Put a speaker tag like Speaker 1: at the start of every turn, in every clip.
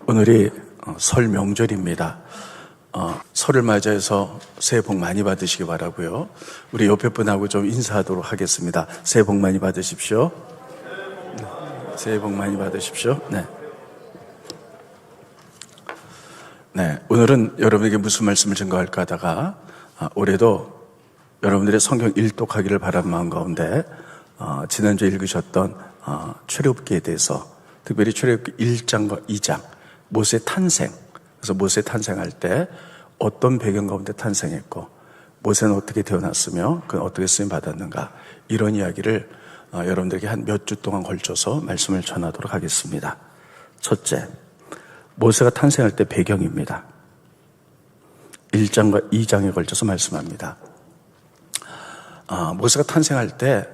Speaker 1: 오늘이 설 명절입니다. 설을 맞이해서 새해 복 많이 받으시기 바라고요. 우리 옆에 분하고 좀 인사하도록 하겠습니다. 새해 복 많이 받으십시오. 새해 복 많이 받으십시오. 네, 오늘은 여러분에게 무슨 말씀을 증거할까 하다가 올해도 여러분들의 성경 일독하기를 바라는 마음 가운데 지난주에 읽으셨던 출애굽기에 대해서, 특별히 출애굽기 1장과 2장 모세 탄생, 그래서 모세 탄생할 때 어떤 배경 가운데 탄생했고 모세는 어떻게 태어났으며 그는 어떻게 쓰임 받았는가, 이런 이야기를 여러분들에게 한 몇 주 동안 걸쳐서 말씀을 전하도록 하겠습니다. 첫째, 모세가 탄생할 때 배경입니다. 1장과 2장에 걸쳐서 말씀합니다. 모세가 탄생할 때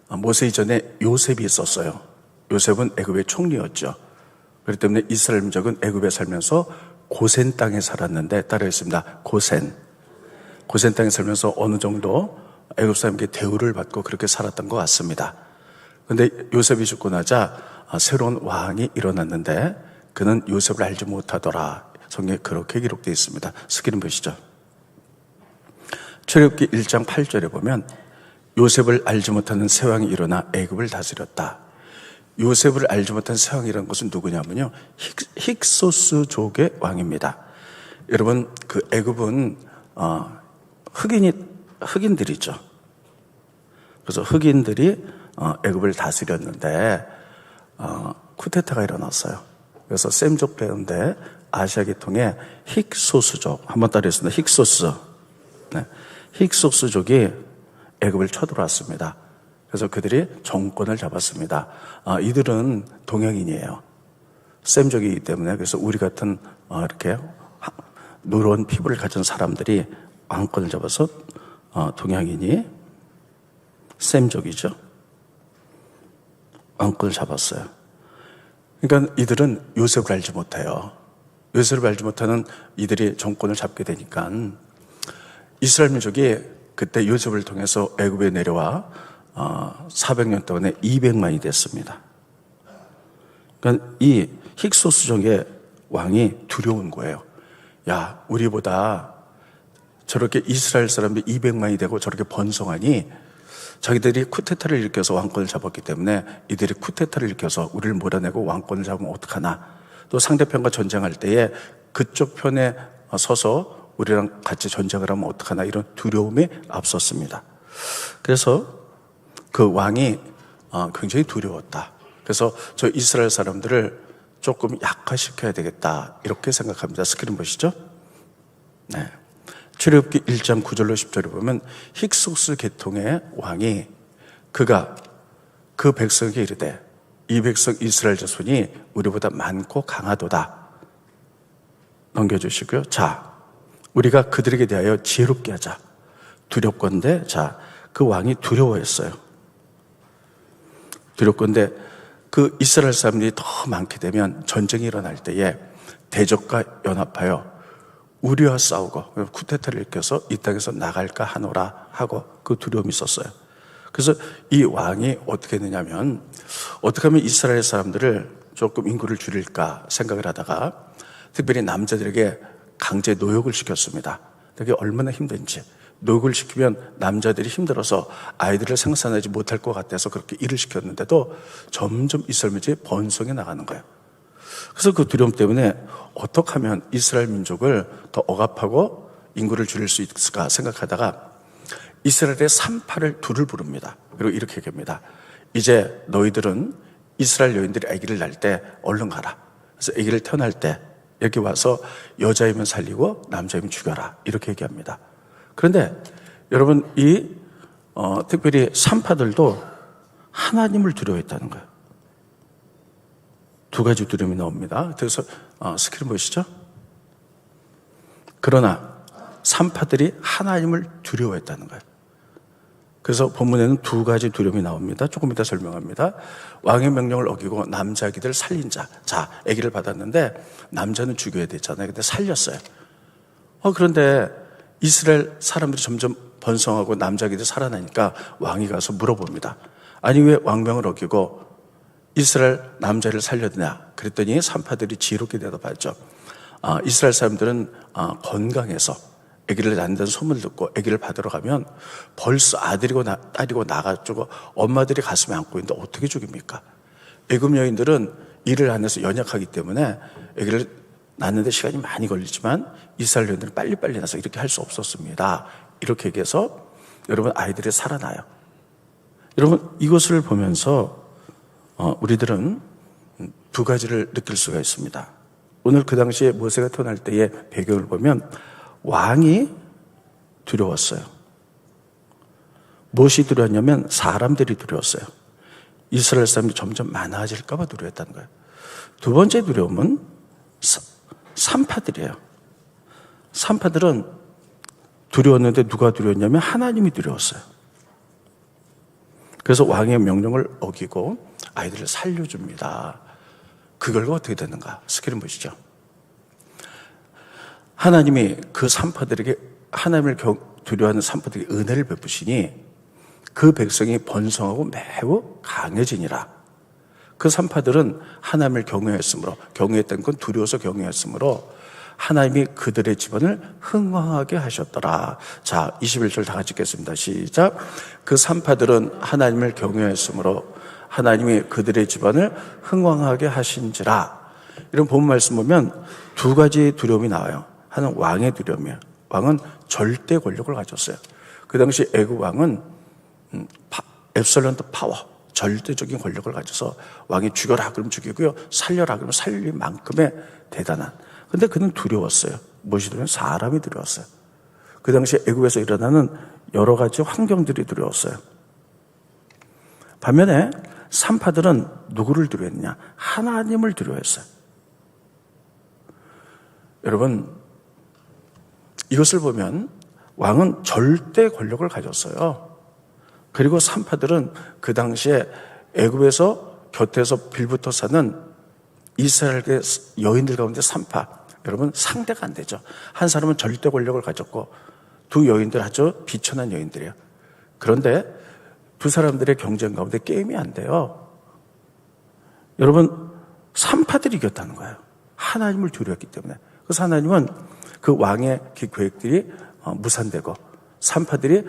Speaker 1: 모세 이전에 요셉이 있었어요. 요셉은 애굽의 총리였죠. 그렇기 때문에 이스라엘 민족은 애굽에 살면서 고센 땅에 살았는데, 따라했습니다. 고센 땅에 살면서 어느 정도 애굽 사람에게 대우를 받고 그렇게 살았던 것 같습니다. 그런데 요셉이 죽고 나자 새로운 왕이 일어났는데 그는 요셉을 알지 못하더라. 성경에 그렇게 기록되어 있습니다. 스크린 보시죠. 출애굽기 1장 8절에 보면 요셉을 알지 못하는 새 왕이 일어나 애굽을 다스렸다. 요셉을 알지 못한 새 왕이라는 것은 누구냐면요, 힉소스족의 왕입니다. 여러분, 그 애굽은 흑인들이죠. 그래서 흑인들이 애굽을 다스렸는데 쿠데타가 일어났어요. 그래서 셈족 되는데 아시아 계통의 힉소스족, 한번 따라했습니다. 힉소스족이 애굽을 쳐들어왔습니다. 그래서 그들이 정권을 잡았습니다. 이들은 동양인이에요. 셈족이기 때문에. 그래서 우리 같은 이렇게 노란 피부를 가진 사람들이 왕권을 잡아서 동양인이 셈족이죠. 왕권을 잡았어요. 그러니까 이들은 요셉을 알지 못해요. 요셉을 알지 못하는 이들이 정권을 잡게 되니까 이스라엘 민족이 그때 요셉을 통해서 애굽에 내려와 400년 동안에 200만이 됐습니다. 그러니까 이 힉소스족의 왕이 두려운 거예요. 야, 우리보다 저렇게 이스라엘 사람들이 200만이 되고 저렇게 번성하니 자기들이 쿠데타를 일으켜서 왕권을 잡았기 때문에 이들이 쿠데타를 일으켜서 우리를 몰아내고 왕권을 잡으면 어떡하나, 또 상대편과 전쟁할 때에 그쪽 편에 서서 우리랑 같이 전쟁을 하면 어떡하나, 이런 두려움이 앞섰습니다. 그래서 그 왕이 굉장히 두려웠다. 그래서 저 이스라엘 사람들을 조금 약화시켜야 되겠다, 이렇게 생각합니다. 스크린 보시죠. 네. 출애굽기 1장 9절로 10절에 보면 힉소스 계통의 왕이 그가 그 백성에게 이르되 이 백성 이스라엘 자손이 우리보다 많고 강하도다. 넘겨주시고요. 자, 우리가 그들에게 대하여 지혜롭게 하자. 두렵건대, 자, 그 왕이 두려워했어요. 두렵건대 그 이스라엘 사람들이 더 많게 되면 전쟁이 일어날 때에 대적과 연합하여 우리와 싸우고 쿠데타를 일으켜서 이 땅에서 나갈까 하노라 하고 그 두려움이 있었어요. 그래서 이 왕이 어떻게 했느냐면, 어떻게 하면 이스라엘 사람들을 조금 인구를 줄일까 생각을 하다가 특별히 남자들에게 강제 노역을 시켰습니다. 그게 얼마나 힘든지. 노역을 시키면 남자들이 힘들어서 아이들을 생산하지 못할 것 같아서 그렇게 일을 시켰는데도 점점 이스라엘 민족이 번성해 나가는 거예요. 그래서 그 두려움 때문에 어떻게 하면 이스라엘 민족을 더 억압하고 인구를 줄일 수 있을까 생각하다가 이스라엘의 산파를 둘을 부릅니다. 그리고 이렇게 얘기합니다. 이제 너희들은 이스라엘 여인들이 아기를 낳을 때 얼른 가라. 그래서 아기를 태어날 때 여기 와서 여자이면 살리고 남자이면 죽여라, 이렇게 얘기합니다. 그런데 여러분, 이 특별히 산파들도 하나님을 두려워했다는 거예요. 두 가지 두려움이 나옵니다. 그래서 스크린 보시죠. 그러나 산파들이 하나님을 두려워했다는 거예요. 그래서 본문에는 두 가지 두려움이 나옵니다. 조금 이따 설명합니다. 왕의 명령을 어기고 남자 아기들 살린 자. 자, 아기를 받았는데 남자는 죽여야 되잖아요. 근데 살렸어요. 그런데 이스라엘 사람들이 점점 번성하고 남자 아기들 살아나니까 왕이 가서 물어봅니다. 아니, 왜 왕명을 어기고 이스라엘 남자를 살려드냐 그랬더니 산파들이 지혜롭게 대답하죠. 이스라엘 사람들은 건강해서 아기를 낳는다는 소문을 듣고 아기를 받으러 가면 벌써 아들이고 딸이고 나가지고 엄마들이 가슴에 안고 있는데 어떻게 죽입니까? 애굽 여인들은 일을 안 해서 연약하기 때문에 아기를 낳는데 시간이 많이 걸리지만 이스라엘 여인들은 빨리빨리 나서 이렇게 할 수 없었습니다. 이렇게 얘기해서 여러분 아이들이 살아나요. 여러분 이것을 보면서 우리들은 두 가지를 느낄 수가 있습니다. 오늘 그 당시에 모세가 태어날 때의 배경을 보면 왕이 두려웠어요. 무엇이 두려웠냐면 사람들이 두려웠어요. 이스라엘 사람이 점점 많아질까 봐 두려웠다는 거예요. 두 번째 두려움은 산파들이에요. 산파들은 두려웠는데 누가 두려웠냐면 하나님이 두려웠어요. 그래서 왕의 명령을 어기고 아이들을 살려줍니다. 그 결과 어떻게 되는가? 스크린 보시죠. 하나님이 그 산파들에게 하나님을 두려워하는 산파들에게 은혜를 베푸시니 그 백성이 번성하고 매우 강해지니라. 그 산파들은 하나님을 경외했으므로, 경외했다는 건 두려워서 경외했으므로 하나님이 그들의 집안을 흥왕하게 하셨더라. 자, 21절 다 같이 읽겠습니다. 시작. 그 산파들은 하나님을 경외했으므로 하나님이 그들의 집안을 흥왕하게 하신지라. 이런 본 말씀 보면 두 가지 두려움이 나와요. 하나는 왕의 두려움이에요. 왕은 절대 권력을 가졌어요. 그 당시 애굽 왕은 앱설런트 파워, 절대적인 권력을 가져서 왕이 죽여라 그러면 죽이고요, 살려라 그러면 살릴 만큼의 대단한. 근데 그는 두려웠어요. 무엇이 두려워요? 사람이 두려웠어요. 그 당시 애굽에서 일어나는 여러 가지 환경들이 두려웠어요. 반면에 산파들은 누구를 두려워했냐? 하나님을 두려워했어요. 여러분, 이것을 보면 왕은 절대 권력을 가졌어요. 그리고 산파들은 그 당시에 애굽에서 곁에서 빌붙어 사는 이스라엘의 여인들 가운데 산파, 여러분 상대가 안 되죠. 한 사람은 절대 권력을 가졌고 두 여인들 아주 비천한 여인들이에요. 그런데 두 사람들의 경쟁 가운데 게임이 안 돼요. 여러분, 산파들이 이겼다는 거예요. 하나님을 두려웠기 때문에. 그래서 하나님은 그 왕의 그 계획들이 무산되고 산파들이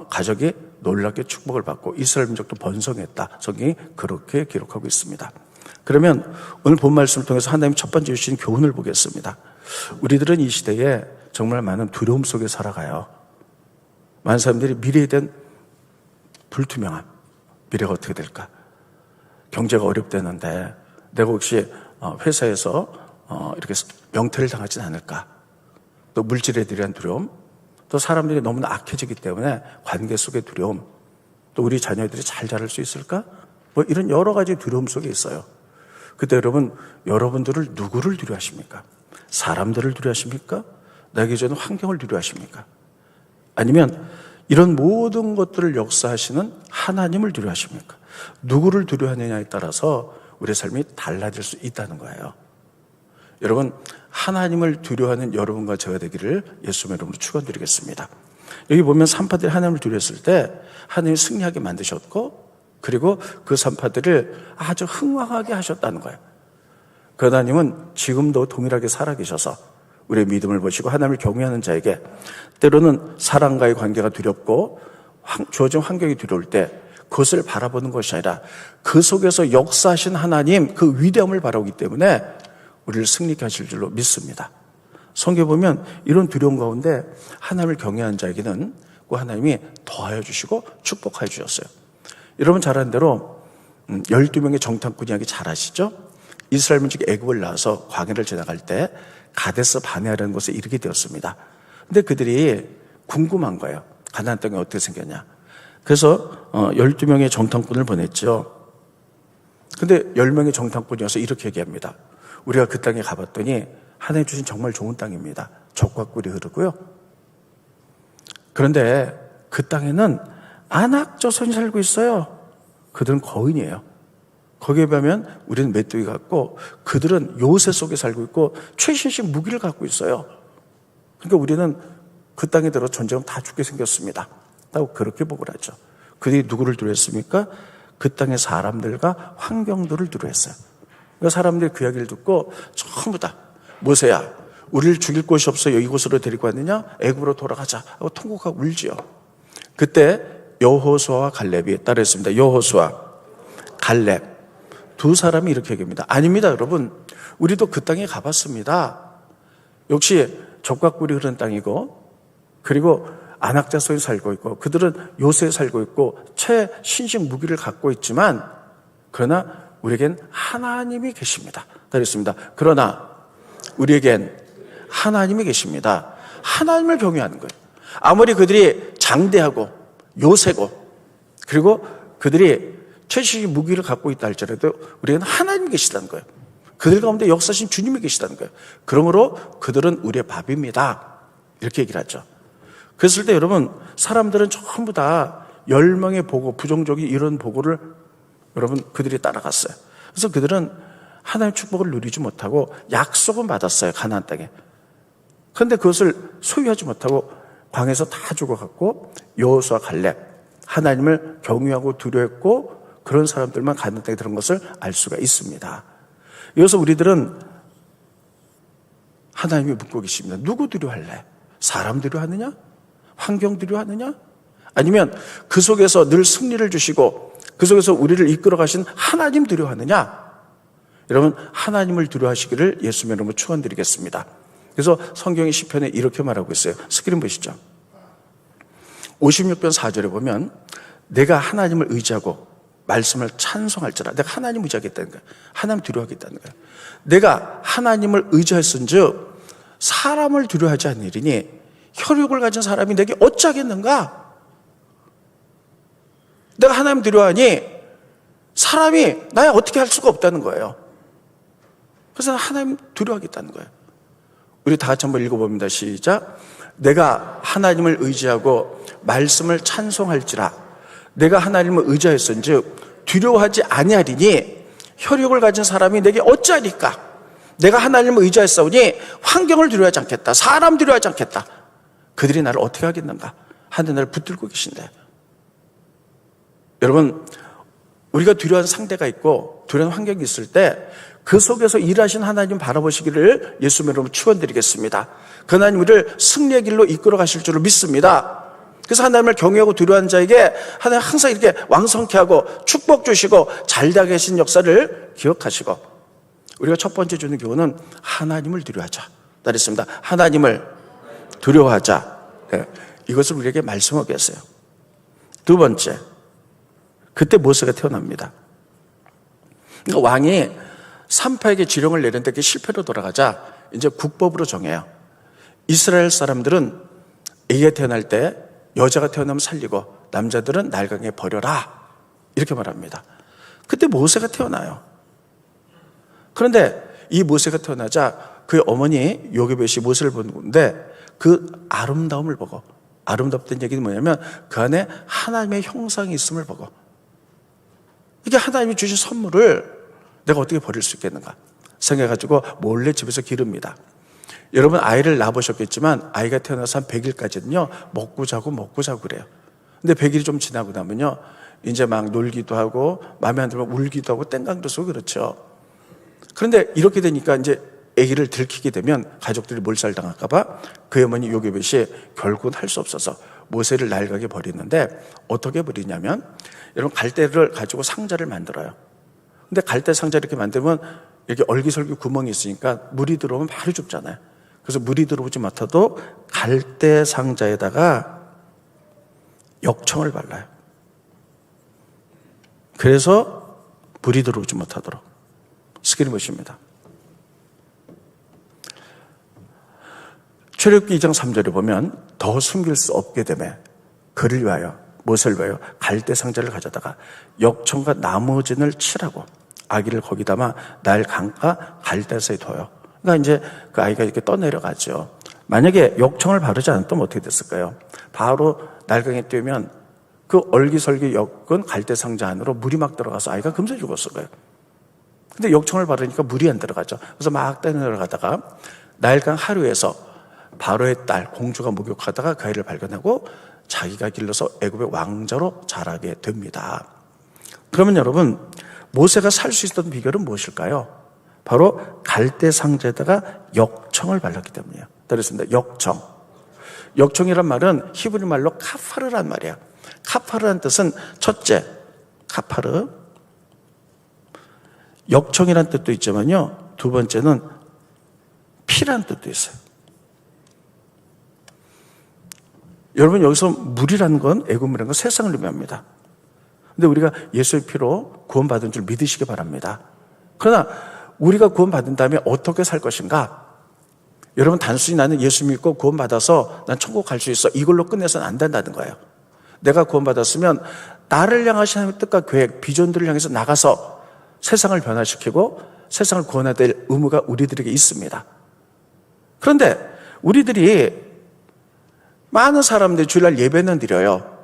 Speaker 1: 가족이 놀랍게 축복을 받고 이스라엘 민족도 번성했다. 성경이 그렇게 기록하고 있습니다. 그러면 오늘 본 말씀을 통해서 하나님 첫 번째 주신 교훈을 보겠습니다. 우리들은 이 시대에 정말 많은 두려움 속에 살아가요. 많은 사람들이 미래에 대한 불투명함, 미래가 어떻게 될까? 경제가 어렵다는데 내가 혹시 회사에서 이렇게 명퇴를 당하진 않을까? 또 물질에 대한 두려움, 또 사람들이 너무나 악해지기 때문에 관계 속의 두려움, 또 우리 자녀들이 잘 자랄 수 있을까? 뭐 이런 여러 가지 두려움 속에 있어요. 그때 여러분, 여러분들을 누구를 두려워하십니까? 사람들을 두려워하십니까? 나에게 주는 환경을 두려워하십니까? 아니면 이런 모든 것들을 역사하시는 하나님을 두려워하십니까? 누구를 두려워하느냐에 따라서 우리의 삶이 달라질 수 있다는 거예요. 여러분, 하나님을 두려워하는 여러분과 제가 되기를 예수님의 이름으로 축원드리겠습니다. 여기 보면 산파들이 하나님을 두려웠을 때 하나님이 승리하게 만드셨고, 그리고 그 산파들을 아주 흥왕하게 하셨다는 거예요. 그 하나님은 지금도 동일하게 살아계셔서 우리의 믿음을 보시고 하나님을 경외하는 자에게 때로는 사람과의 관계가 두렵고 주어진 환경이 두려울 때 그것을 바라보는 것이 아니라 그 속에서 역사하신 하나님, 그 위대함을 바라보기 때문에 우리를 승리케 하실 줄로 믿습니다. 성경에 보면 이런 두려움 가운데 하나님을 경외하는 자에게는 그 하나님이 더하여 주시고 축복하여 주셨어요. 여러분 잘 아는 대로 12명의 정탐꾼 이야기 잘 아시죠? 이스라엘 민족이 애굽을 나와서 광야를 지나갈 때 가데스 바네아라는 곳에 이르게 되었습니다. 근데 그들이 궁금한 거예요. 가나안 땅이 어떻게 생겼냐. 그래서 12명의 정탐꾼을 보냈죠. 근데 10명의 정탐꾼이어서 이렇게 얘기합니다. 우리가 그 땅에 가봤더니 하나님 주신 정말 좋은 땅입니다. 젖과 꿀이 흐르고요. 그런데 그 땅에는 안악조선이 살고 있어요. 그들은 거인이에요. 거기에 비하면 우리는 메뚜기 같고 그들은 요새 속에 살고 있고 최신식 무기를 갖고 있어요. 그러니까 우리는 그 땅에 들어 전쟁은 다 죽게 생겼습니다. 라고 그렇게 보고를 하죠. 그들이 누구를 두려웠습니까? 그 땅의 사람들과 환경들을 두려워했어요. 그러니까 사람들이 그 이야기를 듣고 전부 다 모세야, 우리를 죽일 곳이 없어 이곳으로 데리고 왔느냐? 애굽으로 돌아가자 하고 통곡하고 울지요. 그때 여호수아와 갈렙이 따르했습니다. 여호수아, 갈렙 두 사람이 이렇게 얘기합니다. 아닙니다, 여러분. 우리도 그 땅에 가봤습니다. 역시 젖과 꿀이 흐르는 땅이고, 그리고 안악자손이 살고 있고, 그들은 요새에 살고 있고 최신식 무기를 갖고 있지만, 그러나 우리에겐 하나님이 계십니다. 그랬습니다. 그러나 우리에겐 하나님이 계십니다. 하나님을 경외하는 거예요. 아무리 그들이 장대하고 요새고, 그리고 그들이 최신식 무기를 갖고 있다 할지라도 우리는 하나님이 계시다는 거예요. 그들 가운데 역사하신 주님이 계시다는 거예요. 그러므로 그들은 우리의 밥입니다. 이렇게 얘기를 하죠. 그랬을 때 여러분, 사람들은 전부 다 멸망의 보고, 부정적인 이런 보고를 여러분 그들이 따라갔어요. 그래서 그들은 하나님의 축복을 누리지 못하고 약속은 받았어요. 가나안 땅에. 그런데 그것을 소유하지 못하고 광에서 다 죽어갔고, 여호수아, 갈렙 하나님을 경외하고 두려워했고 그런 사람들만 가나안 땅에 들어온 것을 알 수가 있습니다. 여기서 우리들은 하나님이 묻고 계십니다. 누구 두려워할래? 사람 두려워하느냐? 환경 두려워하느냐? 아니면 그 속에서 늘 승리를 주시고 그 속에서 우리를 이끌어 가신 하나님 두려워하느냐? 여러분, 하나님을 두려워하시기를 예수님 이름으로 축원드리겠습니다. 그래서 성경의 시편에 이렇게 말하고 있어요. 스크린 보시죠. 56편 4절에 보면 내가 하나님을 의지하고 말씀을 찬송할지라. 내가 하나님을 의지하겠다는 거예요. 하나님 두려워하겠다는 거예요. 내가 하나님을 의지했은즉 사람을 두려워하지 않으리니 혈육을 가진 사람이 내게 어찌하겠는가? 내가 하나님 두려워하니 사람이 나야 어떻게 할 수가 없다는 거예요. 그래서 하나님 두려워하겠다는 거예요. 우리 다 같이 한번 읽어봅니다. 시작. 내가 하나님을 의지하고 말씀을 찬송할지라. 내가 하나님을 의지하였은즉 두려워하지 아니하리니 혈육을 가진 사람이 내게 어찌하리까? 내가 하나님을 의지하였사오니 환경을 두려워하지 않겠다. 사람 두려워하지 않겠다. 그들이 나를 어떻게 하겠는가? 하늘 나를 붙들고 계신데. 여러분, 우리가 두려워하는 상대가 있고 두려운 환경이 있을 때 그 속에서 일하신 하나님 바라보시기를 예수님 이름으로 축원드리겠습니다. 그 하나님 우리를 승리의 길로 이끌어 가실 줄을 믿습니다. 그래서 하나님을 경외하고 두려워하는 자에게 하나님 항상 이렇게 왕성케 하고 축복 주시고 잘되게 하신 역사를 기억하시고, 우리가 첫 번째 주는 교훈은 하나님을 두려워하자. 그랬습니다. 하나님을 두려워하자. 네. 이것을 우리에게 말씀하고 계세요. 두 번째, 그때 모세가 태어납니다. 그러니까 왕이 산파에게 지령을 내렸는데 그게 실패로 돌아가자 이제 국법으로 정해요. 이스라엘 사람들은 애기가 태어날 때 여자가 태어나면 살리고 남자들은 날강에 버려라, 이렇게 말합니다. 그때 모세가 태어나요. 그런데 이 모세가 태어나자 그의 어머니 요게벳이 모세를 보는데 그 아름다움을 보고, 아름답다는 얘기는 뭐냐면 그 안에 하나님의 형상이 있음을 보고, 이게 하나님이 주신 선물을 내가 어떻게 버릴 수 있겠는가 생각해가지고 몰래 집에서 기릅니다. 여러분, 아이를 낳아보셨겠지만 아이가 태어나서 한 100일까지는요 먹고 자고 그래요. 근데 100일이 좀 지나고 나면요 이제 막 놀기도 하고 마음에 안 들면 울기도 하고 땡깡도 쓰고 그렇죠. 그런데 이렇게 되니까 이제 아기를 들키게 되면 가족들이 몰살당할까 봐 그 어머니 요게벳이 결국은 할 수 없어서 모세를 날강에 버리는데, 어떻게 버리냐면 여러분, 갈대를 가지고 상자를 만들어요. 근데 갈대 상자 이렇게 만들면 여기 얼기설기 구멍이 있으니까 물이 들어오면 바로 죽잖아요. 그래서 물이 들어오지 못해도 갈대 상자에다가 역청을 발라요. 그래서 물이 들어오지 못하도록. 스크린 보십니다. 출애굽기 2장 3절에 보면 더 숨길 수 없게 되매 그를 위하여, 모세를 위하여 갈대 상자를 가져다가 역청과 나무진을 칠하고 아기를 거기 담아 나일 강가 갈대사에 둬요. 그러니까 이제 그 아이가 이렇게 떠내려가죠. 만약에 역청을 바르지 않았다면 어떻게 됐을까요? 바로 날강에 뛰면 그 얼기설기 엮은 갈대 상자 안으로 물이 막 들어가서 아이가 금세 죽었을 거예요. 근데 역청을 바르니까 물이 안 들어가죠. 그래서 막 떠내려가다가 나일강 하류에서 바로의 딸 공주가 목욕하다가 그 아이를 발견하고 자기가 길러서 애굽의 왕자로 자라게 됩니다. 그러면 여러분, 모세가 살 수 있었던 비결은 무엇일까요? 바로 갈대 상자에다가 역청을 발랐기 때문이에요. 그렇습니다. 역청. 역청이란 말은 히브리 말로 카파르란 말이에요. 카파르란 뜻은 첫째, 카파르. 역청이란 뜻도 있지만요, 두 번째는 피란 뜻도 있어요. 여러분, 여기서 물이라는 건, 애굽물이라는 건 세상을 의미합니다. 근데 우리가 예수의 피로 구원받은 줄 믿으시기 바랍니다. 그러나 우리가 구원받은 다음에 어떻게 살 것인가? 여러분, 단순히 나는 예수 믿고 구원받아서 난 천국 갈 수 있어, 이걸로 끝내서는 안 된다는 거예요. 내가 구원받았으면 나를 향하신 하나님의 뜻과 계획, 비전들을 향해서 나가서 세상을 변화시키고 세상을 구원해야 될 의무가 우리들에게 있습니다. 그런데 우리들이, 많은 사람들이 주일날 예배는 드려요.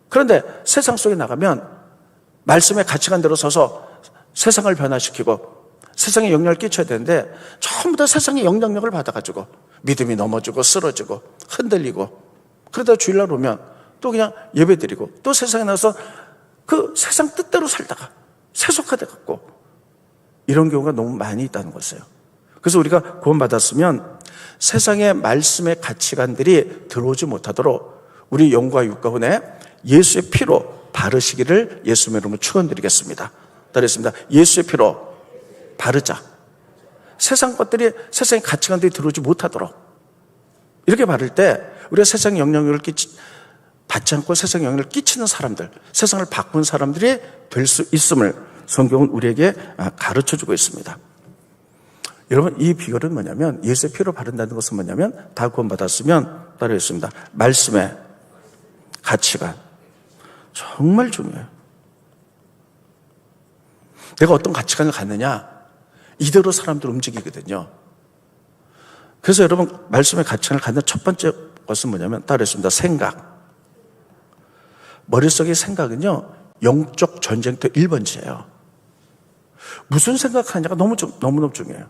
Speaker 1: 그런데 세상 속에 나가면 말씀의 가치관대로 서서 세상을 변화시키고 세상에 영향을 끼쳐야 되는데 전부 다 세상의 영향력을 받아가지고 믿음이 넘어지고 쓰러지고 흔들리고, 그러다 주일날 오면 또 그냥 예배드리고 또 세상에 나가서 그 세상 뜻대로 살다가 세속화돼갖고 이런 경우가 너무 많이 있다는 것이에요. 그래서 우리가 구원받았으면 세상의 말씀의 가치관들이 들어오지 못하도록 우리 영과 육과 혼에 예수의 피로 바르시기를 예수의 이름으로 축원드리겠습니다. 따르겠습니다. 예수의 피로 바르자. 세상 것들이, 세상의 가치관들이 들어오지 못하도록 이렇게 바를 때 우리가 세상의 영향력을 받지 않고 세상의 영향력을 끼치는 사람들, 세상을 바꾼 사람들이 될 수 있음을 성경은 우리에게 가르쳐주고 있습니다. 여러분, 이 비결은 뭐냐면, 예수의 피로 바른다는 것은 뭐냐면, 다 구원받았으면 따르겠습니다. 말씀의 가치관 정말 중요해요. 내가 어떤 가치관을 갖느냐, 이대로 사람들 움직이거든요. 그래서 여러분, 말씀의 가치관을 갖는 첫 번째 것은 뭐냐면 따르겠습니다. 생각. 머릿속의 생각은요, 영적 전쟁터 1번지예요. 무슨 생각하느냐가 너무너무 중요해요.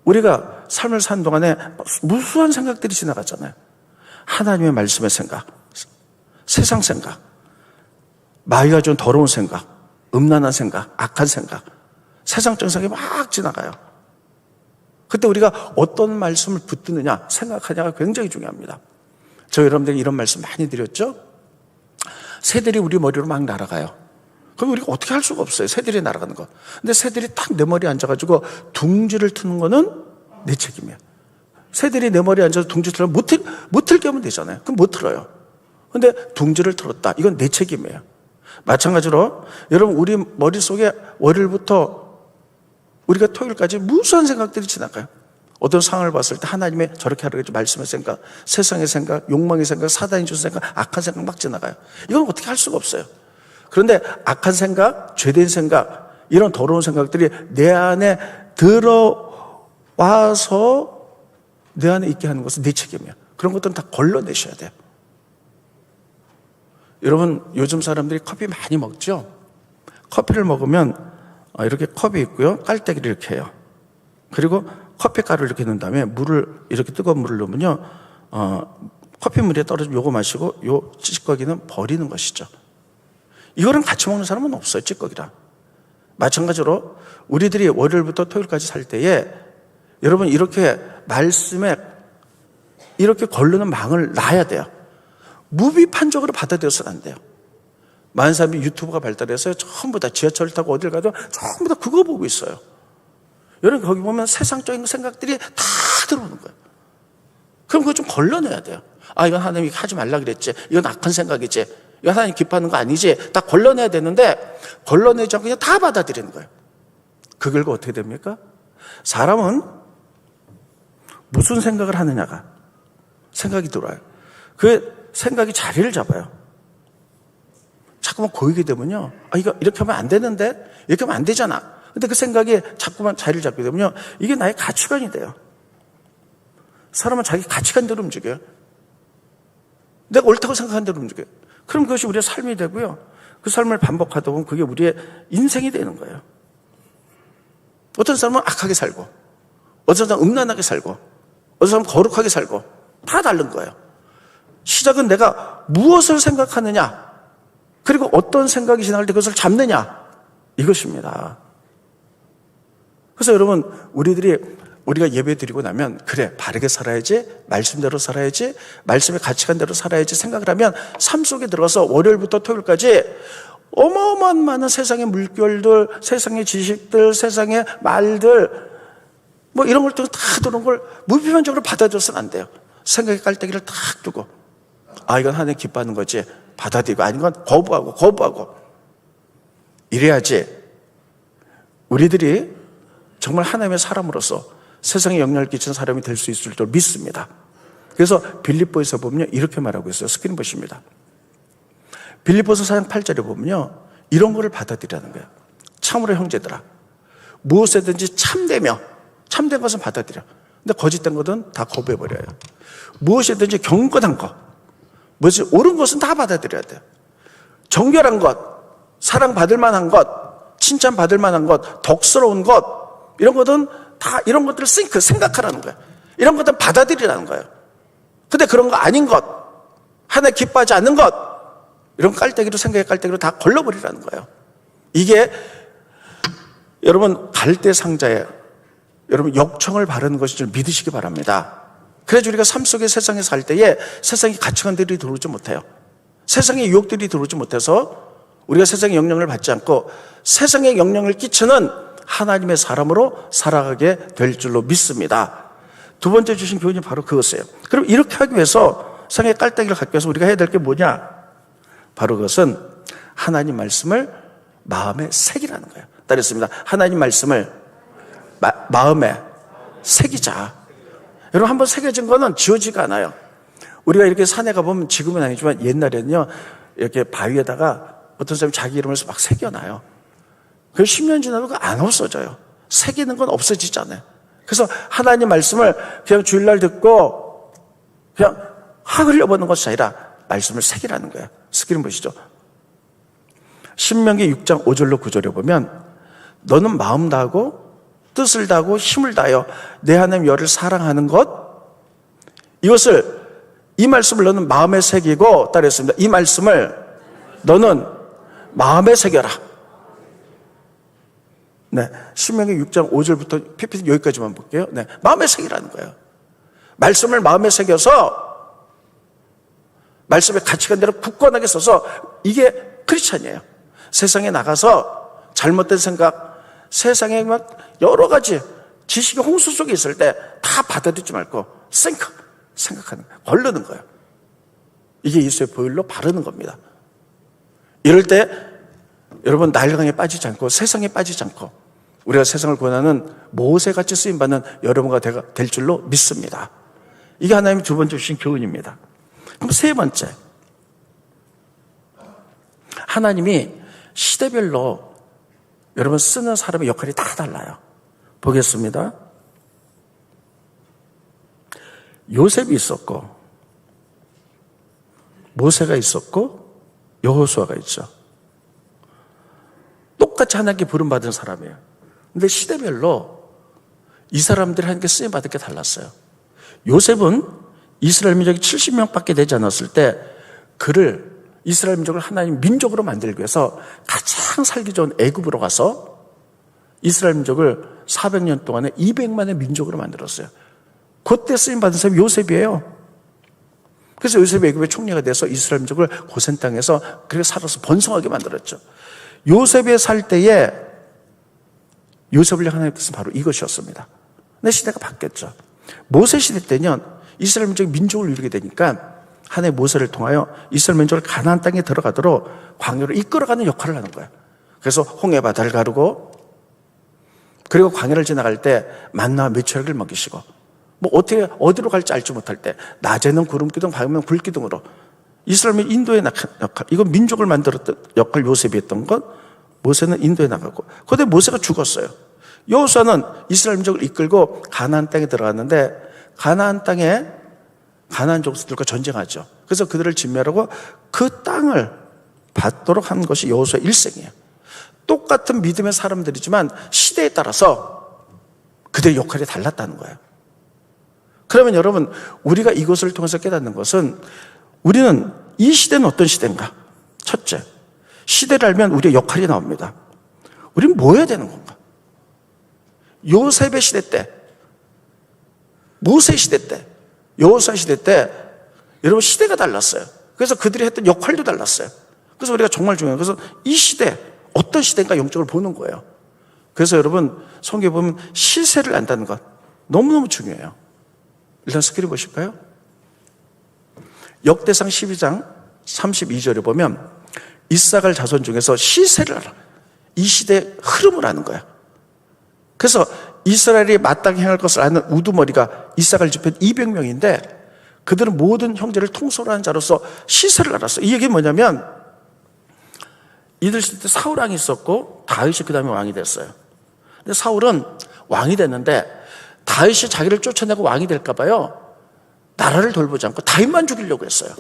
Speaker 1: 우리가 삶을 사는 동안에 무수한 생각들이 지나갔잖아요. 하나님의 말씀의 생각, 세상 생각, 마귀가 준 더러운 생각, 음란한 생각, 악한 생각, 세상적인 생각이 막 지나가요. 그때 우리가 어떤 말씀을 붙드느냐, 생각하냐가 굉장히 중요합니다. 저 여러분들에게 이런 말씀 많이 드렸죠? 새들이 우리 머리로 막 날아가요. 그럼 우리가 어떻게 할 수가 없어요, 새들이 날아가는 거. 근데 새들이 딱 내 머리에 앉아가지고 둥지를 트는 거는 내 책임이에요. 새들이 내 머리에 앉아서 둥지 틀면 못 틀게 하면 되잖아요. 그럼 못 틀어요. 근데 둥지를 틀었다, 이건 내 책임이에요. 마찬가지로 여러분, 우리 머릿속에 월요일부터 우리가 토요일까지 무수한 생각들이 지나가요. 어떤 상황을 봤을 때 하나님의 저렇게 하라고 말씀의 생각, 세상의 생각, 욕망의 생각, 사단이 준 생각, 악한 생각 막 지나가요. 이건 어떻게 할 수가 없어요. 그런데 악한 생각, 죄된 생각, 이런 더러운 생각들이 내 안에 들어와서 내 안에 있게 하는 것은 내 책임이에요. 그런 것들은 다 걸러내셔야 돼요. 여러분, 요즘 사람들이 커피 많이 먹죠? 커피를 먹으면 이렇게 컵이 있고요, 깔때기를 이렇게 해요. 그리고 커피 가루를 이렇게 넣은 다음에 물을, 이렇게 뜨거운 물을 넣으면요, 커피 물에 떨어지면 요거 마시고 요 찌꺼기는 버리는 것이죠. 이거랑 같이 먹는 사람은 없어요, 찌꺼기랑. 마찬가지로 우리들이 월요일부터 토요일까지 살 때에 여러분, 이렇게 말씀에 이렇게 걸르는 망을 놔야 돼요. 무비판적으로 받아들여서는 안 돼요. 많은 사람이 유튜브가 발달해서 전부 다 지하철 타고 어딜 가도 전부 다 그거 보고 있어요. 여러분, 거기 보면 세상적인 생각들이 다 들어오는 거예요. 그럼 그거 좀 걸러내야 돼요. 아, 이건 하나님이 하지 말라 그랬지, 이건 악한 생각이지, 이건 하나님 기뻐하는 거 아니지, 다 걸러내야 되는데 걸러내지 않고 그냥 다 받아들이는 거예요. 그 결과 어떻게 됩니까? 사람은 무슨 생각을 하느냐가 생각이 들어와요. 그 생각이 자리를 잡아요. 자꾸만 고이게 되면요, 이거 이렇게 하면 안 되는데, 이렇게 하면 안 되잖아. 근데 그 생각이 자꾸만 자리를 잡게 되면요, 이게 나의 가치관이 돼요. 사람은 자기 가치관대로 움직여요. 내가 옳다고 생각하는 대로 움직여요. 그럼 그것이 우리의 삶이 되고요, 그 삶을 반복하다 보면 그게 우리의 인생이 되는 거예요. 어떤 사람은 악하게 살고, 어떤 사람은 음란하게 살고, 어떤 사람은 거룩하게 살고, 다 다른 거예요. 시작은 내가 무엇을 생각하느냐, 그리고 어떤 생각이 지나갈 때 그것을 잡느냐, 이것입니다. 그래서 여러분, 우리가 예배 드리고 나면, 그래, 바르게 살아야지, 말씀대로 살아야지, 말씀의 가치관대로 살아야지 생각을 하면 삶 속에 들어가서 월요일부터 토요일까지 어마어마한 많은 세상의 물결들, 세상의 지식들, 세상의 말들, 뭐 이런 걸 다 들어온 걸 무비판적으로 받아들여서는 안 돼요. 생각의 깔때기를 탁 두고, 아, 이건 하나님 기뻐하는 거지, 받아들이고, 아닌 건 거부하고. 이래야지 우리들이 정말 하나님의 사람으로서 세상에 영향을 끼치는 사람이 될 수 있을 줄 믿습니다. 그래서 빌립보에서 보면요, 이렇게 말하고 있어요. 스크린 보십니다. 빌립보서 4장 8절에 보면요, 이런 거를 받아들이라는 거예요. 참으로 형제들아, 무엇이든지 참된 것은 받아들여. 근데 거짓된 것은 다 거부해버려요. 무엇이든지 경건한 것, 무엇이 옳은 것은 다 받아들여야 돼요. 정결한 것, 사랑받을 만한 것, 칭찬받을 만한 것, 덕스러운 것, 이런 것은 다 이런 것들을 생각하라는 거예요. 이런 것들은 받아들이라는 거예요. 근데 그런 거 아닌 것, 하나님 기뻐하지 않는 것, 이런 깔때기로, 생각의 깔때기로 다 걸러버리라는 거예요. 이게 여러분 갈대 상자에 여러분 역청을 바르는 것인 줄 믿으시기 바랍니다. 그래서 우리가 삶 속에 세상에 살 때에 세상의 가치관들이 들어오지 못해요. 세상의 유혹들이 들어오지 못해서 우리가 세상의 영향을 받지 않고 세상의 영향을 끼치는 하나님의 사람으로 살아가게 될 줄로 믿습니다. 두 번째 주신 교훈이 바로 그것이에요. 그럼 이렇게 하기 위해서 세상의 깔때기를 갖기 위해서 우리가 해야 될 게 뭐냐? 바로 그것은 하나님 말씀을 마음에 새기라는 거예요. 따르겠습니다. 하나님 말씀을 마음에 새기자. 여러분, 한번 새겨진 거는 지워지가 않아요. 우리가 이렇게 산에 가보면 지금은 아니지만 옛날에는요, 이렇게 바위에다가 어떤 사람이 자기 이름을 막 새겨놔요. 그래서 10년 지나도 그거 안 없어져요. 새기는 건 없어지잖아요. 그래서 하나님 말씀을 그냥 주일날 듣고 그냥 흘려보는 것이 아니라 말씀을 새기라는 거예요. 스크린 보시죠. 신명기 6장 5절로 9절에 보면 너는 마음 다하고 뜻을 다하고 힘을 다하여 내 하나님 여호와를 사랑하는 것, 이 말씀을 너는 마음에 새기고, 따르겠습니다. 이 말씀을 너는 마음에 새겨라. 네, 신명기 6장 5절부터 PPT 여기까지만 볼게요. 네, 마음에 새기라는 거예요. 말씀을 마음에 새겨서 말씀의 가치관대로 굳건하게 써서, 이게 크리스찬이에요. 세상에 나가서 잘못된 생각, 세상에 막 여러 가지 지식의 홍수 속에 있을 때 다 받아들이지 말고 생각하는 거예요. 걸르는 거예요. 이게 예수의 보혈로 바르는 겁니다. 이럴 때 여러분 날강에 빠지지 않고 세상에 빠지지 않고 우리가 세상을 구원하는 모세같이 쓰임받는 여러분과 될 줄로 믿습니다. 이게 하나님이 두 번째 주신 교훈입니다. 그럼 세 번째, 하나님이 시대별로 여러분 쓰는 사람의 역할이 다 달라요. 보겠습니다. 요셉이 있었고 모세가 있었고 여호수아가 있죠. 똑같이 하나님께 부름받은 사람이에요. 근데 시대별로 이 사람들이 하나님께 쓰임받은 게 달랐어요. 요셉은 이스라엘 민족이 70명밖에 되지 않았을 때 그를, 이스라엘 민족을 하나님 민족으로 만들기 위해서 가장 살기 좋은 애굽으로 가서 이스라엘 민족을 400년 동안에 200만의 민족으로 만들었어요. 그때 쓰임받은 사람이 요셉이에요. 그래서 요셉이 애굽의 총리가 돼서 이스라엘 민족을 고센 땅에서 그렇게 살아서 번성하게 만들었죠. 요셉이 살 때에 요셉을 향한 하나님의 뜻은 바로 이것이었습니다. 근데 시대가 바뀌었죠. 모세 시대 때는 이스라엘 민족이 민족을 이루게 되니까 하나님의 모세를 통하여 이스라엘 민족을 가나안 땅에 들어가도록 광야로 이끌어가는 역할을 하는 거예요. 그래서 홍해 바다를 가르고, 그리고 광야를 지나갈 때 만나와 메추라기를 먹이시고, 뭐 어떻게 어디로 갈지 알지 못할 때 낮에는 구름기둥, 밤에는 불기둥으로 이스라엘이 인도에 역할, 이건 민족을 만들었던 역할 요셉이 했던 것, 모세는 인도에 나가고, 그런데 모세가 죽었어요. 여호수아는 이스라엘 민족을 이끌고 가나안 땅에 들어갔는데 가나안 땅에 가나안 족속들과 전쟁하죠. 그래서 그들을 진멸하고 그 땅을 받도록 한 것이 여호수아 일생이에요. 똑같은 믿음의 사람들이지만 시대에 따라서 그들의 역할이 달랐다는 거예요. 그러면 여러분, 우리가 이것을 통해서 깨닫는 것은, 우리는 이 시대는 어떤 시대인가? 첫째,
Speaker 2: 시대를 알면 우리의 역할이 나옵니다. 우리는 뭐 해야 되는 건가? 요셉의 시대 때, 모세 시대 때, 여호수아 시대 때 여러분 시대가 달랐어요. 그래서 그들이 했던 역할도 달랐어요. 그래서 우리가 정말 중요해요. 그래서 이 시대, 어떤 시대인가 영적으로 보는 거예요. 그래서 여러분 성경에 보면 시세를 안다는 것 너무너무 중요해요. 일단 스크린 보실까요? 역대상 12장 32절에 보면 이사갈 자손 중에서 시세를 알아. 이 시대의 흐름을 아는 거야. 그래서 이스라엘이 마땅히 행할 것을 아는 우두머리가 이사갈 집회는 200명인데 그들은 모든 형제를 통솔하는 자로서 시세를 알았어. 이 얘기는 뭐냐면 이들 시대 때 사울 왕이 있었고 다윗이 그 다음에 왕이 됐어요. 근데 사울은 왕이 됐는데 다윗이 자기를 쫓아내고 왕이 될까 봐요. 나라를 돌보지 않고 다윗만 죽이려고 했어요.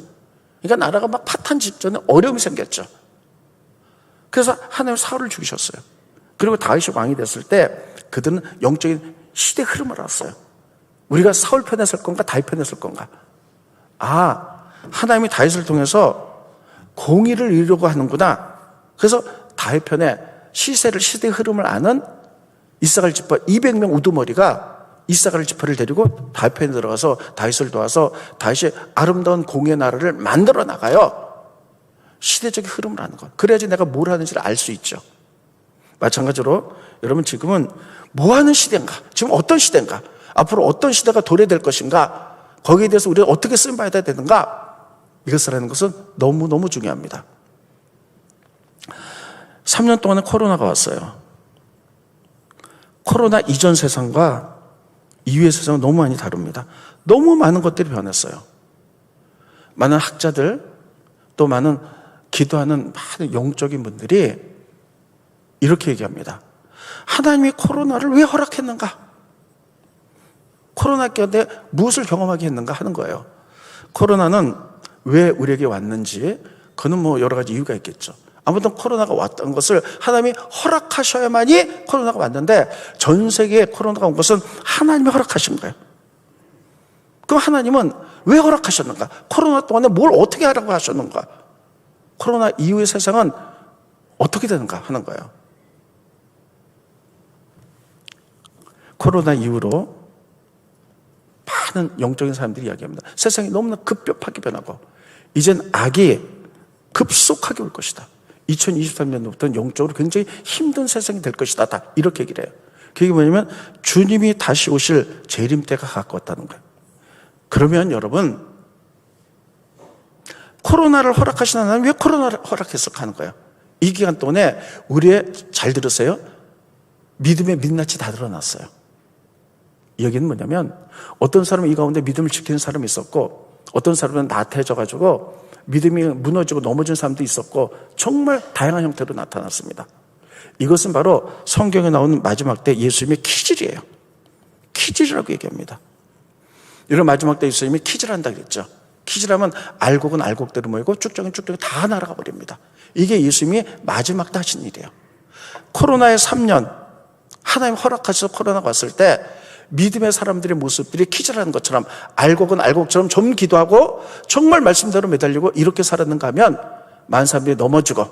Speaker 2: 그러니까 나라가 막 파탄 직전에 어려움이 생겼죠. 그래서 하나님 사울을 죽이셨어요. 그리고 다윗이 왕이 됐을 때 그들은 영적인 시대 흐름을 알았어요. 우리가 사울 편에 설 건가 다윗 편에 설 건가. 하나님이 다윗을 통해서 공의를 이루려고 하는구나. 그래서 다윗 편에 시세를 시대의 흐름을 아는 이사갈 지파 200명 우두머리가 이사갈 지파를 데리고 다윗 편에 들어가서 다윗을 도와서 다윗이 아름다운 공의 나라를 만들어 나가요. 시대적인 흐름을 아는 것. 그래야지 내가 뭘 하는지를 알 수 있죠. 마찬가지로 여러분 지금은 뭐 하는 시대인가? 지금 어떤 시대인가? 앞으로 어떤 시대가 도래될 것인가? 거기에 대해서 우리가 어떻게 쓰임받아야 되는가? 이것을 하는 것은 너무너무 중요합니다. 3년 동안에 코로나가 왔어요. 코로나 이전 세상과 이후의 세상은 너무 많이 다릅니다. 너무 많은 것들이 변했어요. 많은 학자들 또 많은 기도하는 많은 영적인 분들이 이렇게 얘기합니다. 하나님이 코로나를 왜 허락했는가? 코로나 때문에 무엇을 경험하게 했는가 하는 거예요. 코로나는 왜 우리에게 왔는지 그는 뭐 여러 가지 이유가 있겠죠. 아무튼 코로나가 왔던 것을 하나님이 허락하셔야만이 코로나가 왔는데 전 세계에 코로나가 온 것은 하나님이 허락하신 거예요. 그럼 하나님은 왜 허락하셨는가? 코로나 동안에 뭘 어떻게 하라고 하셨는가? 코로나 이후의 세상은 어떻게 되는가 하는 거예요. 코로나 이후로 많은 영적인 사람들이 이야기합니다. 세상이 너무나 급격하게 변하고 이젠 악이 급속하게 올 것이다. 2023년부터는 영적으로 굉장히 힘든 세상이 될 것이다. 다 이렇게 얘기를 해요. 그게 뭐냐면 주님이 다시 오실 재림 때가 가까웠다는 거예요. 그러면 여러분 코로나를 허락하신 하나님 왜 코로나를 허락했을까 하는 거예요. 이 기간 동안에 우리의 잘 들으세요. 믿음의 민낯이 다 드러났어요. 이 얘기는 뭐냐면 어떤 사람은 이 가운데 믿음을 지키는 사람이 있었고 어떤 사람은 나태해져가지고 믿음이 무너지고 넘어진 사람도 있었고 정말 다양한 형태로 나타났습니다. 이것은 바로 성경에 나오는 마지막 때 예수님의 키질이에요. 키질이라고 얘기합니다. 이런 마지막 때 예수님이 키질한다 그랬죠. 키질하면 알곡은 알곡대로 모이고 쭉정은 쭉정이 다 날아가 버립니다. 이게 예수님이 마지막 때 하신 일이에요. 코로나의 3년 하나님 허락하셔서 코로나가 왔을 때 믿음의 사람들의 모습들이 키질하는 것처럼 알곡은 알곡처럼 좀 기도하고 정말 말씀대로 매달리고 이렇게 살았는가 하면 많은 사람들이 넘어지고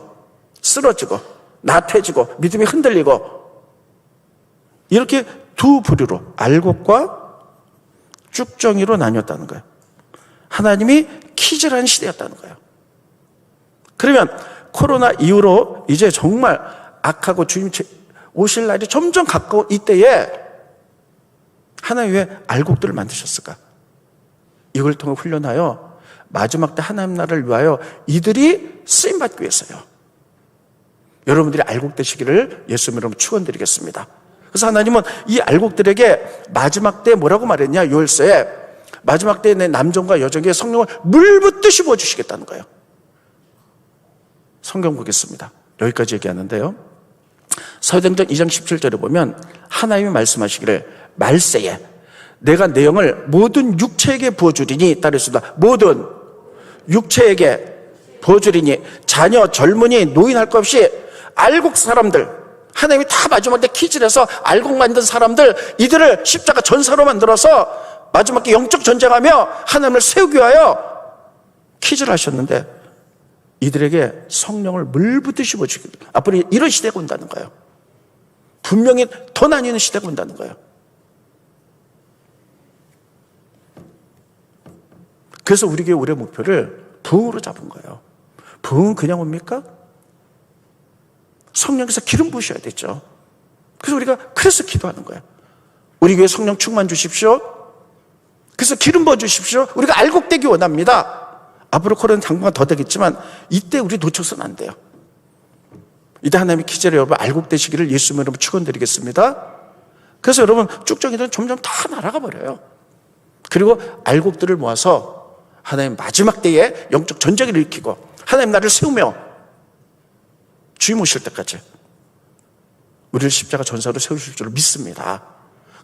Speaker 2: 쓰러지고 나태해지고 믿음이 흔들리고 이렇게 두 부류로 알곡과 쭉정이로 나뉘었다는 거예요. 하나님이 키질한 시대였다는 거예요. 그러면 코로나 이후로 이제 정말 악하고 주님 오실 날이 점점 가까운 이때에 하나님 왜 알곡들을 만드셨을까? 이걸 통해 훈련하여 마지막 때 하나님 나라를 위하여 이들이 쓰임받기 위해서요. 여러분들이 알곡 되시기를 예수님 이름으로 축원드리겠습니다. 그래서 하나님은 이 알곡들에게 마지막 때 뭐라고 말했냐? 요엘서에 마지막 때에 내 남종과 여종에게 성령을 물붓듯이 부어주시겠다는 거예요. 성경 보겠습니다. 여기까지 얘기하는데요. 사도행전 2장 17절에 보면 하나님이 말씀하시기를 말세에 내가 내 영을 모든 육체에게 부어주리니 따르겠습니다. 모든 육체에게 부어주리니 자녀, 젊은이, 노인 할 것 없이 알곡 사람들 하나님이 다 마지막 때 키질해서 알곡 만든 사람들 이들을 십자가 전사로 만들어서 마지막에 영적 전쟁하며 하나님을 세우기 위하여 키질하셨는데 이들에게 성령을 물붓듯이 부어주시고 앞으로 이런 시대가 온다는 거예요. 분명히 더 나뉘는 시대가 온다는 거예요. 그래서 우리 교회 올해 목표를 부흥으로 잡은 거예요. 부흥은 그냥 옵니까? 성령께서 기름 부으셔야 되죠. 그래서 우리가 그래서 기도하는 거예요. 우리 교회 성령 충만 주십시오. 그래서 기름 부어 주십시오. 우리가 알곡되기 원합니다. 앞으로 코로나 당분간 더 되겠지만 이때 우리 놓쳐서는 안 돼요. 이때 하나님의 기절에 여러분 알곡되시기를 예수님 이름으로 축원드리겠습니다. 그래서 여러분 쭉정이들은 점점 다 날아가 버려요. 그리고 알곡들을 모아서 하나님 마지막 때에 영적 전쟁을 일으키고 하나님 나를 세우며 주님 오실 때까지 우리를 십자가 전사로 세우실 줄 믿습니다.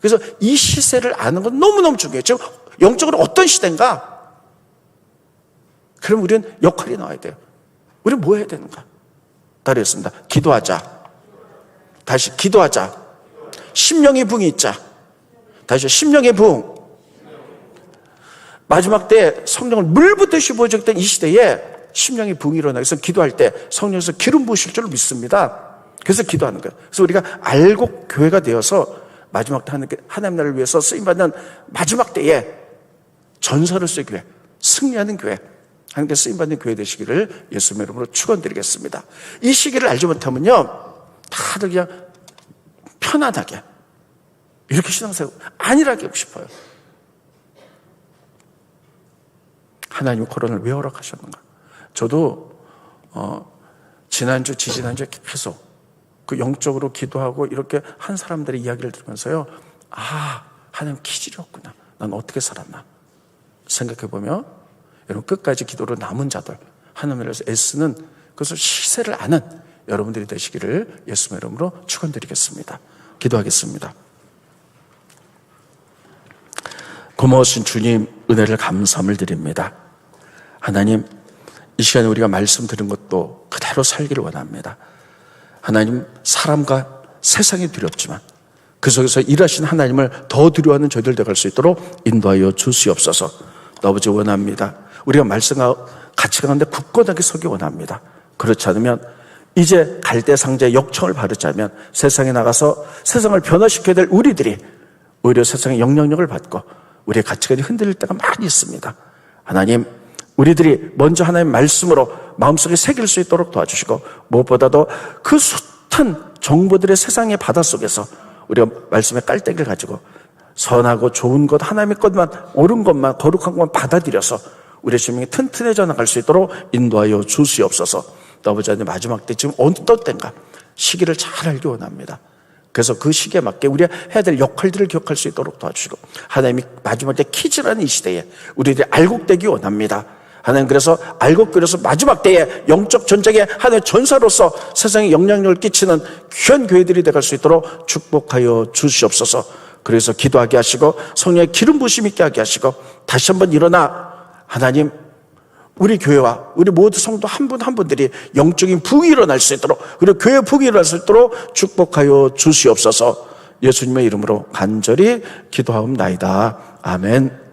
Speaker 2: 그래서 이 시세를 아는 건 너무너무 중요해요. 지금 영적으로 어떤 시대인가? 그럼 우리는 역할이 나와야 돼요. 우리는 뭐 해야 되는가? 따르겠습니다. 기도하자. 다시 기도하자. 심령의 부흥이 있자. 다시 심령의 부흥. 마지막 때 성령을 물붓듯이 부어줬던 이 시대에 심령의 부흥이 일어나기 위해서 기도할 때 성령에서 기름 부으실 줄 믿습니다. 그래서 기도하는 거예요. 그래서 우리가 알곡 교회가 되어서 마지막 때 하나님 나라를 위해서 쓰임받는 마지막 때에 전설을 쓰기 위해 승리하는 교회, 하나님께 쓰임받는 교회 되시기를 예수님의 이름으로 축원드리겠습니다. 이 시기를 알지 못하면요 다들 그냥 편안하게 이렇게 신앙생활 안일하게 하고 싶어요. 하나님 코로나를 왜 허락하셨는가? 저도 지난주, 지지난주에 계속 그 영적으로 기도하고 이렇게 한 사람들의 이야기를 들으면서요, 아, 하나님 기질이었구나. 난 어떻게 살았나? 생각해보면 여러분 끝까지 기도로 남은 자들, 하나님을 위해서 애쓰는 그것을 시세를 아는 여러분들이 되시기를 예수님의 이름으로 축원드리겠습니다. 기도하겠습니다. 고마우신 주님, 은혜를 감사함을 드립니다. 하나님, 이 시간에 우리가 말씀 들은 것도 그대로 살기를 원합니다. 하나님, 사람과 세상이 두렵지만 그 속에서 일하신 하나님을 더 두려워하는 저희들 되갈 수 있도록 인도하여 주시옵소서. 아버지 원합니다. 우리가 말씀과 가치 가운데 굳건하게 서기 원합니다. 그렇지 않으면 이제 갈대 상자의 역청을 바르지 않으면 세상에 나가서 세상을 변화시켜야 될 우리들이 오히려 세상의 영향력을 받고 우리의 가치관이 흔들릴 때가 많이 있습니다. 하나님, 우리들이 먼저 하나님의 말씀으로 마음속에 새길 수 있도록 도와주시고 무엇보다도 그 숱한 정보들의 세상의 바닷속에서 우리가 말씀의 깔때기를 가지고 선하고 좋은 것, 하나님의 것만, 옳은 것만, 거룩한 것만 받아들여서 우리의 생명이 튼튼해져 나갈 수 있도록 인도하여 주시옵소서. 또 아버지 하나님, 마지막 때 지금 어떤 때인가 시기를 잘 알기 원합니다. 그래서 그 시기에 맞게 우리가 해야 될 역할들을 기억할 수 있도록 도와주시고 하나님이 마지막 때 키즈라는 이 시대에 우리들이 알곡되기 원합니다. 하나님, 그래서 알곡교회로서 마지막 때에 영적 전쟁의 하나님의 전사로서 세상에 영향력을 끼치는 귀한 교회들이 되갈 수 있도록 축복하여 주시옵소서. 그래서 기도하게 하시고 성령의 기름 부으심 있게 하게 하시고 다시 한번 일어나 하나님, 우리 교회와 우리 모두 성도 한 분 한 분들이 영적인 부흥이 일어날 수 있도록, 그리고 교회 부흥이 일어날 수 있도록 축복하여 주시옵소서. 예수님의 이름으로 간절히 기도하옵나이다. 아멘.